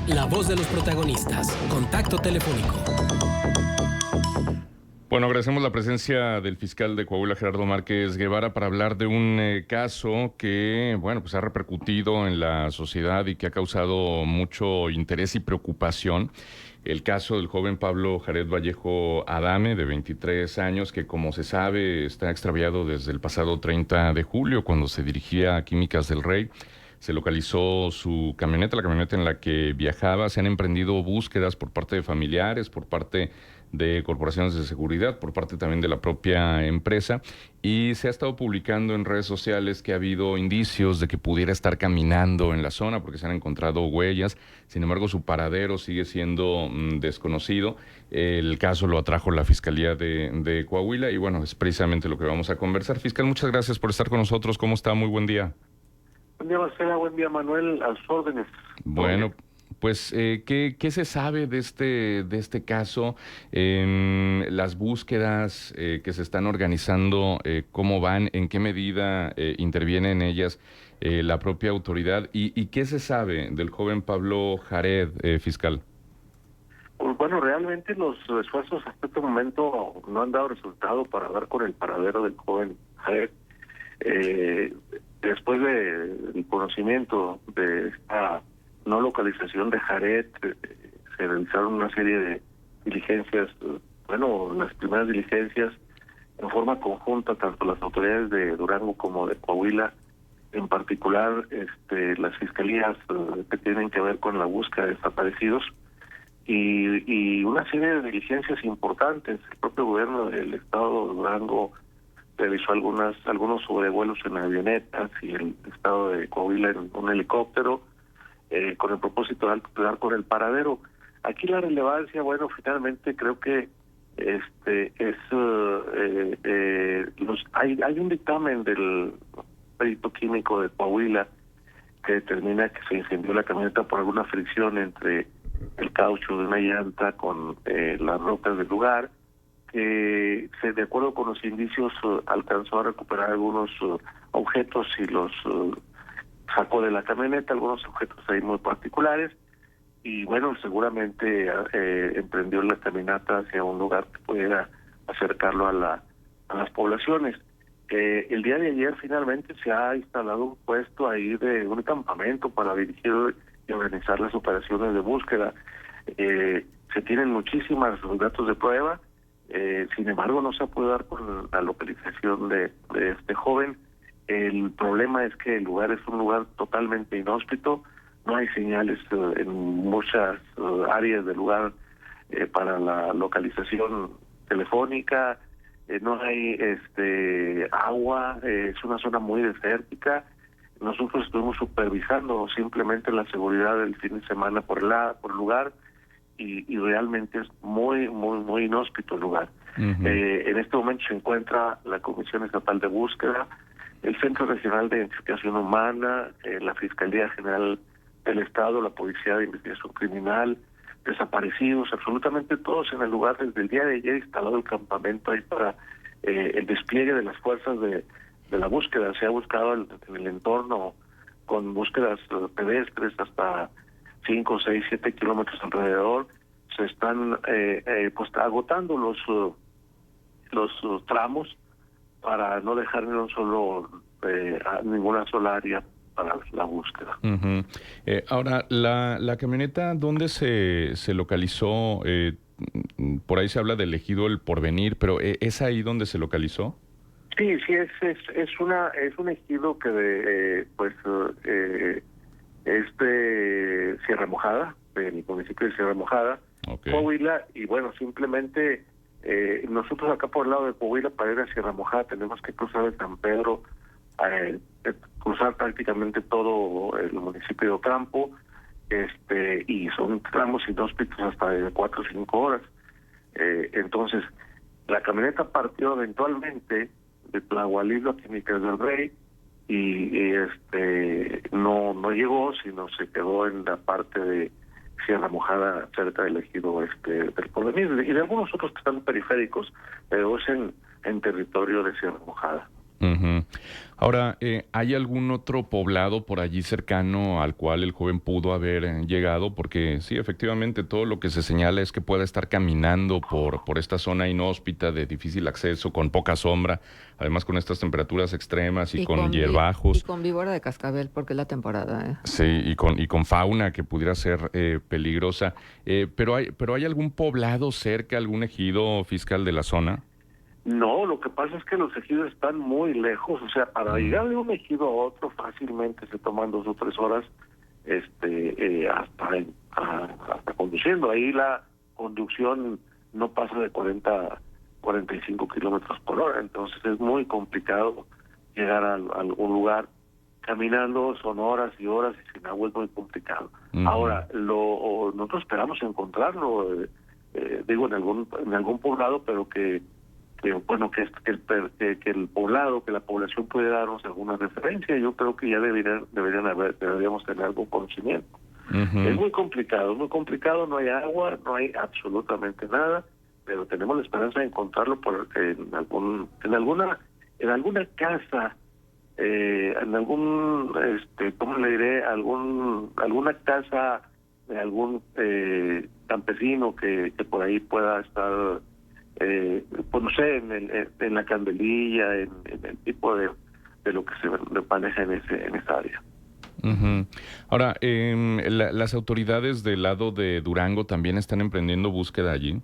la voz de los protagonistas. Contacto telefónico. Bueno, agradecemos la presencia del fiscal de Coahuila, Gerardo Márquez Guevara, para hablar de un caso que, bueno, pues ha repercutido en la sociedad y que ha causado mucho interés y preocupación. El caso del joven Pablo Jared Vallejo Adame, de 23 años, que, como se sabe, está extraviado desde el pasado 30 de julio, cuando se dirigía a Químicas del Rey. Se localizó su camioneta, la camioneta en la que viajaba. Se han emprendido búsquedas por parte de familiares, por parte de corporaciones de seguridad, por parte también de la propia empresa, y se ha estado publicando en redes sociales que ha habido indicios de que pudiera estar caminando en la zona porque se han encontrado huellas. Sin embargo, su paradero sigue siendo desconocido. El caso lo atrajo la Fiscalía de Coahuila y bueno, es precisamente lo que vamos a conversar. Fiscal, muchas gracias por estar con nosotros. ¿Cómo está? Muy buen día. Buen día, Marcela. Buen día, Manuel. A sus órdenes. Bueno, pues, ¿qué se sabe de este caso? Las búsquedas que se están organizando, ¿cómo van? ¿En qué medida interviene en ellas la propia autoridad? ¿Y qué se sabe del joven Pablo Jared, fiscal? Pues bueno, realmente los esfuerzos hasta este momento no han dado resultado para dar con el paradero del joven Jared. Después del conocimiento de esta no localización de Jared, se realizaron una serie de diligencias, las primeras diligencias en forma conjunta, tanto las autoridades de Durango como de Coahuila, en particular las fiscalías que tienen que ver con la búsqueda de desaparecidos, y una serie de diligencias importantes. El propio gobierno del estado de Durango realizó algunos sobrevuelos en avionetas y el estado de Coahuila en un helicóptero, con el propósito de dar con el paradero. Aquí la relevancia, finalmente creo que hay un dictamen del perito químico de Coahuila que determina que se incendió la camioneta por alguna fricción entre el caucho de una llanta con las rocas del lugar, que de acuerdo con los indicios alcanzó a recuperar algunos objetos y los sacó de la camioneta, algunos objetos ahí muy particulares, y seguramente emprendió la caminata hacia un lugar que pudiera acercarlo a las poblaciones. El día de ayer finalmente se ha instalado un puesto ahí de un campamento para dirigir y organizar las operaciones de búsqueda. Se tienen muchísimos datos de prueba. Sin embargo, no se puede dar con la localización de este joven. El problema es que el lugar es un lugar totalmente inhóspito, no hay señales en muchas áreas del lugar para la localización telefónica, no hay agua, es una zona muy desértica. Nosotros estuvimos supervisando simplemente la seguridad del fin de semana por el lugar, y realmente es muy, muy, muy inhóspito el lugar. Uh-huh. En este momento se encuentra la Comisión Estatal de Búsqueda, el Centro Regional de Identificación Humana, la Fiscalía General del Estado, la Policía de Investigación Criminal, desaparecidos, absolutamente todos en el lugar. Desde el día de ayer instalado el campamento ahí para el despliegue de las fuerzas de la búsqueda. Se ha buscado en el entorno con búsquedas pedestres hasta 5, 6, 7 kilómetros alrededor. Se están agotando los tramos para no dejar ninguna sola área para la búsqueda. Uh-huh. Ahora, la camioneta, ¿dónde se localizó? Por ahí se habla del ejido El Porvenir, pero ¿es ahí donde se localizó? Sí, es un ejido que es de Sierra Mojada, del municipio de Sierra Mojada, okay. Coahuila, y simplemente nosotros acá por el lado de Coahuila, para ir a Sierra Mojada tenemos que cruzar el San Pedro, cruzar prácticamente todo el municipio de Ocampo, y son tramos inhóspitos hasta de 4 o 5 horas. Entonces, la camioneta partió eventualmente de Tlahualilo a Químicas del Rey, y no llegó, sino se quedó en la parte de Sierra Mojada, cerca del ejido del Porvenir, y de algunos otros que están periféricos, pero es en territorio de Sierra Mojada. Ujú. Ahora, ¿hay algún otro poblado por allí cercano al cual el joven pudo haber llegado? Porque sí, efectivamente, todo lo que se señala es que pueda estar caminando por esta zona inhóspita de difícil acceso, con poca sombra, además con estas temperaturas extremas y con Y hierbajos, con víbora de cascabel, porque es la temporada, ¿eh? sí, y con fauna que pudiera ser peligrosa. ¿Pero hay algún poblado cerca, algún ejido fiscal de la zona? No, lo que pasa es que los ejidos están muy lejos, o sea, para Mm, llegar de un ejido a otro fácilmente se toman 2 o 3 horas, hasta conduciendo. Ahí la conducción no pasa de 45 kilómetros por hora, entonces es muy complicado llegar a algún lugar. Caminando son horas y horas y sin agua es muy complicado. ujú, Ahora, nosotros esperamos encontrarlo, digo, en algún poblado, pero que bueno, que el poblado, que la población puede darnos alguna referencia. Yo creo que ya deberíamos tener algún conocimiento. Es ujú. muy complicado, no hay agua, no hay absolutamente nada, pero tenemos la esperanza de encontrarlo en alguna casa, ¿cómo le diré? Alguna casa de algún campesino que por ahí pueda estar, pues no sé, en la candelilla, en el tipo de lo que se maneja en esa área. Ujú. Ahora, las autoridades del lado de Durango también están emprendiendo búsqueda allí.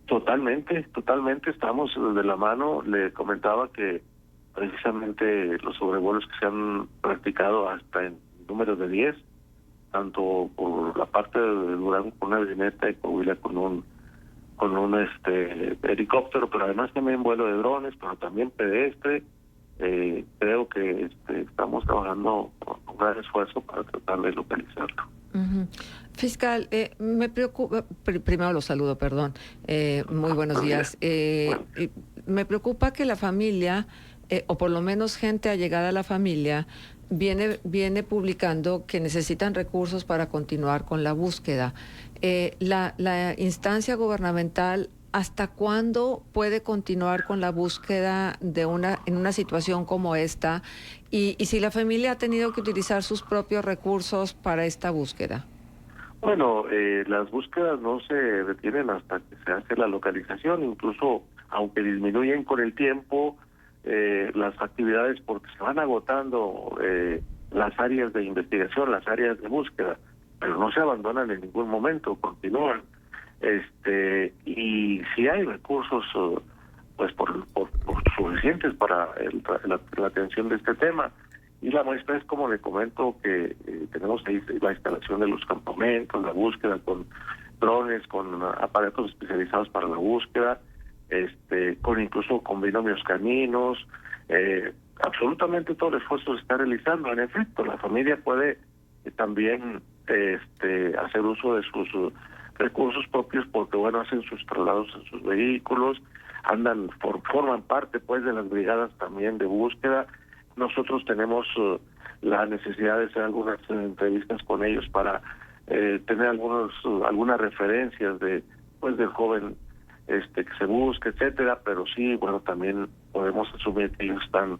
Totalmente, totalmente, estamos de la mano. Le comentaba que precisamente los sobrevuelos que se han practicado hasta en número de 10, tanto por la parte de Durango con una avioneta y Coahuila con un helicóptero, pero además también vuelo de drones, pero también pedestre. Creo que estamos trabajando con un gran esfuerzo para tratar de localizarlo. Ujú. Fiscal, me preocupa, primero lo saludo, perdón, muy buenos Buenos días. días. Bueno, Me preocupa que la familia, o por lo menos gente allegada a la familia, viene publicando que necesitan recursos para continuar con la búsqueda. La instancia gubernamental, ¿hasta cuándo puede continuar con la búsqueda en una situación como esta? Y si la familia ha tenido que utilizar sus propios recursos para esta búsqueda. Bueno, las búsquedas no se detienen hasta que se hace la localización, incluso aunque disminuyen con el tiempo las actividades, porque se van agotando las áreas de investigación, las áreas de búsqueda, pero no se abandonan en ningún momento, continúan. Y si hay recursos, pues por suficientes para la atención de este tema. Y la muestra es, como le comento, que tenemos ahí la instalación de los campamentos, la búsqueda con drones, con aparatos especializados para la búsqueda, incluso con binomios caninos. Absolutamente todo el esfuerzo se está realizando. En efecto, la familia puede también hacer uso de sus recursos propios, porque bueno, hacen sus traslados en sus vehículos, forman parte pues de las brigadas también de búsqueda. Nosotros tenemos la necesidad de hacer algunas entrevistas con ellos para tener algunas referencias del joven que se busca, etcétera, pero sí, bueno, también podemos asumir que ellos están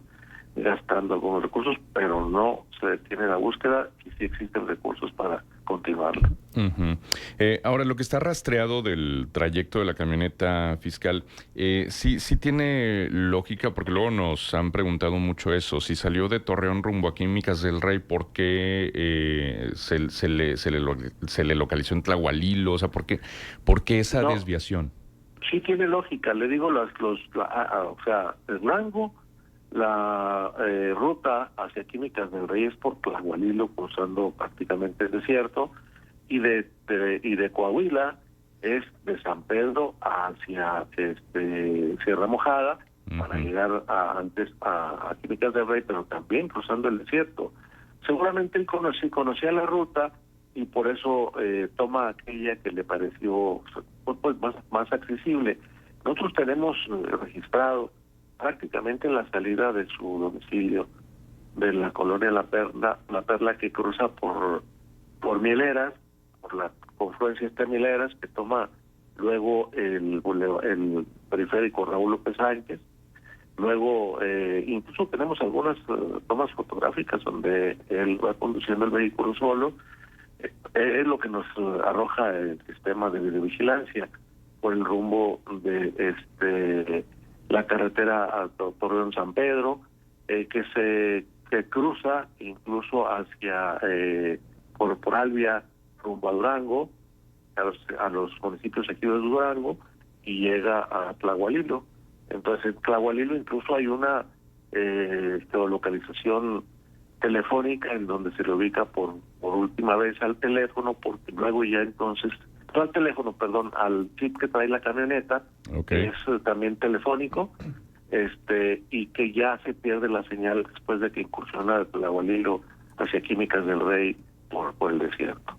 gastando algunos recursos, pero no se detiene la búsqueda y sí existen recursos para continuarla. Ujú. Ahora, lo que está rastreado del trayecto de la camioneta fiscal, sí tiene lógica, porque luego nos han preguntado mucho eso. Si salió de Torreón rumbo a Químicas del Rey, ¿por qué se le localizó en Tlahualilo? O sea, ¿por qué esa No, desviación? sí tiene lógica. Le digo, o sea, el rango, la ruta hacia Químicas del Rey es por Tlahualilo, cruzando prácticamente el desierto, y de Coahuila es de San Pedro hacia Sierra Mojada, para Ujú, llegar antes a Químicas del Rey, pero también cruzando el desierto. Seguramente él conocía la ruta y por eso toma aquella que le pareció pues más accesible. Nosotros tenemos registrado prácticamente en la salida de su domicilio de la colonia La Perla, que cruza por Mieleras, por la confluencia de Mieleras, que toma luego el periférico Raúl López Sánchez, Luego, incluso tenemos algunas tomas fotográficas donde él va conduciendo el vehículo solo. Es lo que nos arroja el sistema de videovigilancia por el rumbo de la carretera a Torreón San Pedro, que cruza incluso hacia por Albia rumbo a Durango, a los municipios aquí de Durango, y llega a Tlahualilo. Entonces en Tlahualilo incluso hay una geolocalización telefónica en donde se le ubica por última vez al teléfono, porque luego ya entonces, no al teléfono, perdón, al chip que trae la camioneta, que es también telefónico, y que ya se pierde la señal después de que incursiona de Tlahualilo hacia Químicas del Rey por el desierto.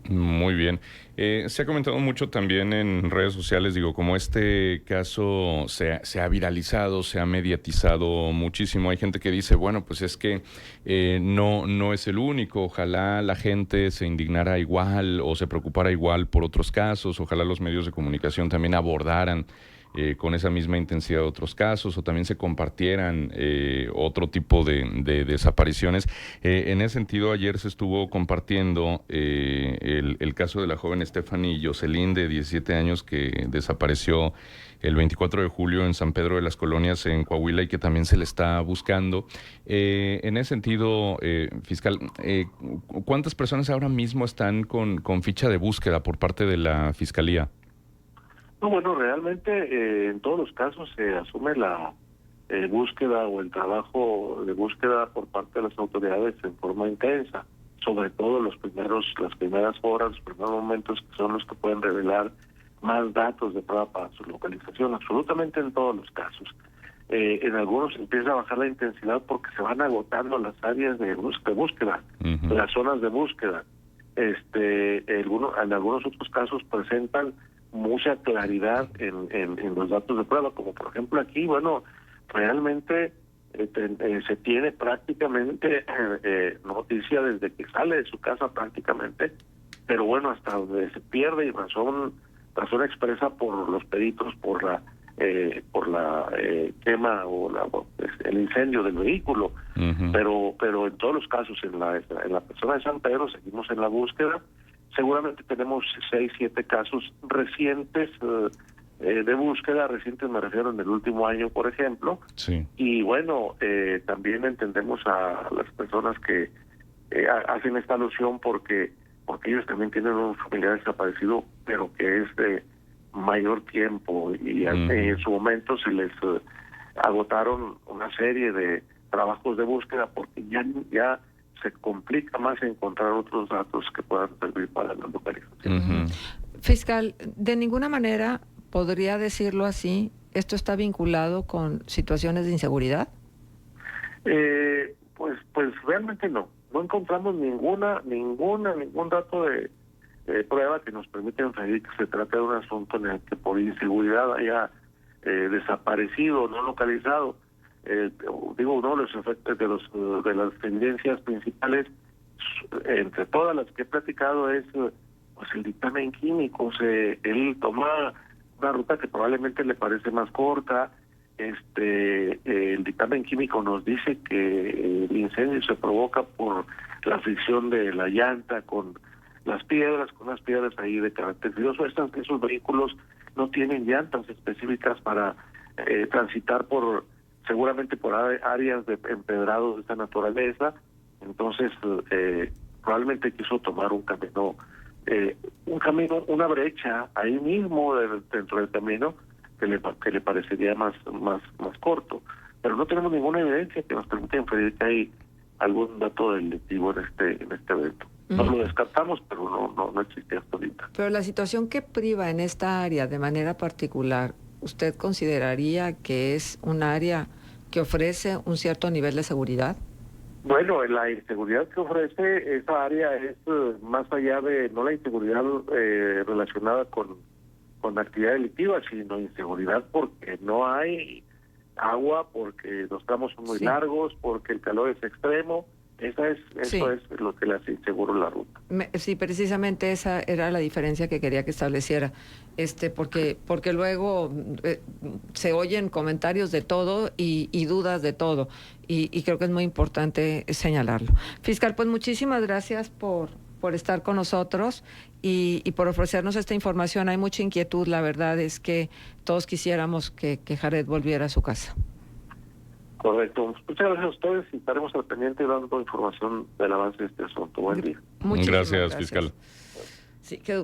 Muy bien. Se ha comentado mucho también en redes sociales, digo, como este caso se ha viralizado, se ha mediatizado muchísimo. Hay gente que dice, bueno, pues es que no es el único. Ojalá la gente se indignara igual o se preocupara igual por otros casos. Ojalá los medios de comunicación también abordaran con esa misma intensidad otros casos, o también se compartieran otro tipo de desapariciones. En ese sentido, ayer se estuvo compartiendo el caso de la joven Stephanie Jocelyn, de 17 años, que desapareció el 24 de julio en San Pedro de las Colonias, en Coahuila, y que también se le está buscando. En ese sentido, fiscal, ¿cuántas personas ahora mismo están con ficha de búsqueda por parte de la Fiscalía? No, bueno, realmente en todos los casos se asume la búsqueda o el trabajo de búsqueda por parte de las autoridades en forma intensa, sobre todo las primeras horas, los primeros momentos, que son los que pueden revelar más datos de prueba para su localización, absolutamente en todos los casos. En algunos empieza a bajar la intensidad porque se van agotando las áreas de búsqueda, las zonas de búsqueda. En algunos otros casos presentan mucha claridad en los datos de prueba, como por ejemplo aquí, bueno, realmente se tiene prácticamente noticia desde que sale de su casa prácticamente, pero bueno, hasta donde se pierde, y razón expresa por los peritos, por la quema o el incendio del vehículo. Pero en todos los casos, en la persona de San Pedro seguimos en la búsqueda. Seguramente tenemos 6, 7 casos recientes de búsqueda. Recientes me refiero en el último año, por ejemplo. Sí. Y bueno, también entendemos a las personas que hacen esta alusión porque ellos también tienen un familiar desaparecido, pero que es de mayor tiempo, y en su momento se les agotaron una serie de trabajos de búsqueda porque ya se complica más encontrar otros datos que puedan servir para la localización. Fiscal, de ninguna manera podría decirlo así, ¿esto está vinculado con situaciones de inseguridad? Pues realmente no encontramos ningún dato de prueba que nos permita inferir que se trata de un asunto en el que por inseguridad haya desaparecido, no localizado. Uno de los efectos de las tendencias principales, entre todas las que he platicado, es pues el dictamen químico. Él toma una ruta que probablemente le parece más corta. El dictamen químico nos dice que el incendio se provoca por la fricción de la llanta con unas piedras ahí de carácter filoso. Esos vehículos no tienen llantas específicas para transitar seguramente por áreas de empedrados de esta naturaleza. Entonces probablemente quiso tomar un camino, una brecha ahí mismo dentro del camino que le parecería más corto, pero no tenemos ninguna evidencia que nos permita inferir que hay algún dato delictivo en este evento. No lo descartamos, pero no existe hasta ahorita. Pero la situación que priva en esta área de manera particular, ¿usted consideraría que es un área que ofrece un cierto nivel de seguridad? Bueno, la inseguridad que ofrece esa área es más allá de no la inseguridad relacionada con actividad delictiva, sino inseguridad porque no hay agua, porque los tramos son muy largos, porque el calor es extremo, Eso Sí. es lo que le hace inseguro la ruta. Sí, precisamente esa era la diferencia que quería que estableciera, porque luego se oyen comentarios de todo y dudas de todo, y creo que es muy importante señalarlo. Fiscal, pues muchísimas gracias por estar con nosotros y por ofrecernos esta información. Hay mucha inquietud, la verdad es que todos quisiéramos que Jared volviera a su casa. Correcto. Muchas gracias a ustedes y estaremos al pendiente dando información del avance de este asunto. Buen día. Muchísimas Gracias, fiscal. Sí, qué